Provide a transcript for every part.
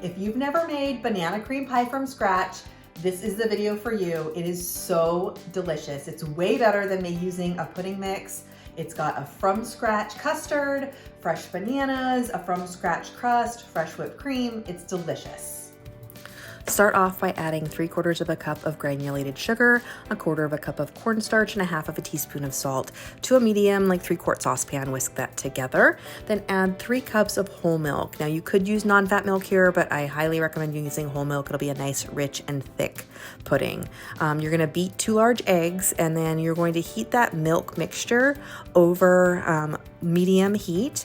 If you've never made banana cream pie from scratch, this is the video for you. It is so delicious. It's way better than me using a pudding mix. It's got a from scratch custard, fresh bananas, a from scratch crust, fresh whipped cream. It's delicious. Start off by adding 3/4 of a cup of granulated sugar, 1/4 cup of cornstarch, and 1/2 teaspoon of salt to a medium, like 3-quart saucepan. Whisk that together. Then add 3 cups of whole milk. Now you could use non-fat milk here, but I highly recommend using whole milk. It'll be a nice, rich, and thick pudding. You're gonna beat 2 large eggs, and then you're going to heat that milk mixture over medium heat,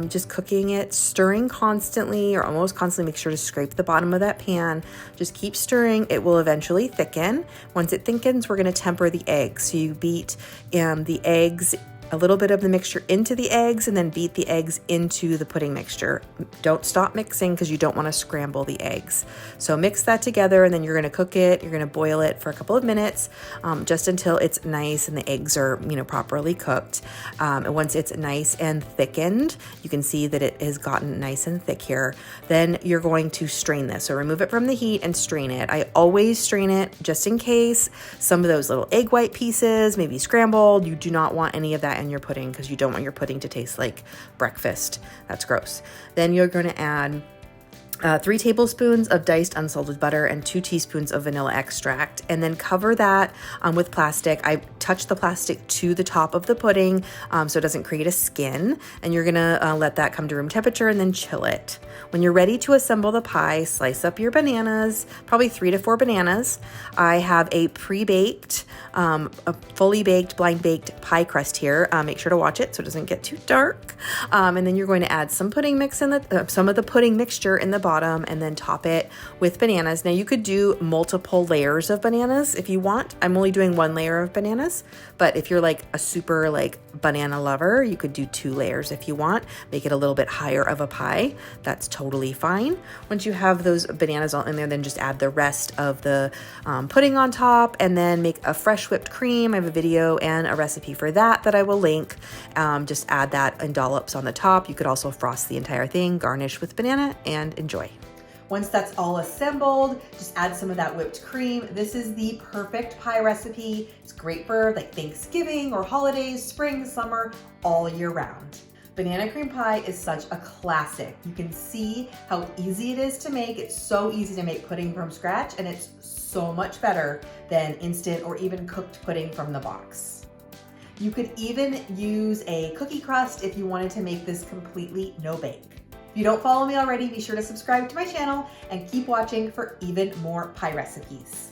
just cooking it, stirring constantly or almost constantly. Make sure to scrape the bottom of that pan. Just keep stirring. It will eventually thicken. Once it thickens, we're going to temper the eggs. So you beat the eggs, a little bit of the mixture into the eggs, and then beat the eggs into the pudding mixture. Don't stop mixing because you don't want to scramble the eggs. So mix that together, and then you're going to cook it. You're going to boil it for a couple of minutes, just until it's nice and the eggs are, properly cooked. And once it's nice and thickened, you can see that it has gotten nice and thick here. Then you're going to strain this. So remove it from the heat and strain it. I always strain it just in case some of those little egg white pieces may be scrambled. You do not want any of that in your pudding because you don't want your pudding to taste like breakfast. That's gross. Then you're going to add 3 tablespoons of diced unsalted butter and 2 teaspoons of vanilla extract, and then cover that with plastic. I touch the plastic to the top of the pudding so it doesn't create a skin, and you're gonna let that come to room temperature and then chill it. When you're ready to assemble the pie, slice up your bananas, probably 3 to 4 bananas. I have a pre-baked, a fully baked, blind baked pie crust here. Make sure to watch it so it doesn't get too dark. And then you're going to add some pudding mix in some of the pudding mixture in the bottom, and then top it with bananas. Now you could do multiple layers of bananas if you want. I'm only doing 1 layer of bananas, but if you're like a super banana lover, you could do 2 layers if you want. Make it a little bit higher of a pie. That's totally fine. Once you have those bananas all in there, then just add the rest of the pudding on top, and then make a fresh whipped cream. I have a video and a recipe for that I will link. Just add that in dollops on the top. You could also frost the entire thing, garnish with banana, and enjoy. Once that's all assembled, just add some of that whipped cream. This is the perfect pie recipe. It's great for Thanksgiving or holidays, spring, summer, all year round. Banana cream pie is such a classic. You can see how easy it is to make. It's so easy to make pudding from scratch, and it's so much better than instant or even cooked pudding from the box. You could even use a cookie crust if you wanted to make this completely no bake. If you don't follow me already, be sure to subscribe to my channel and keep watching for even more pie recipes.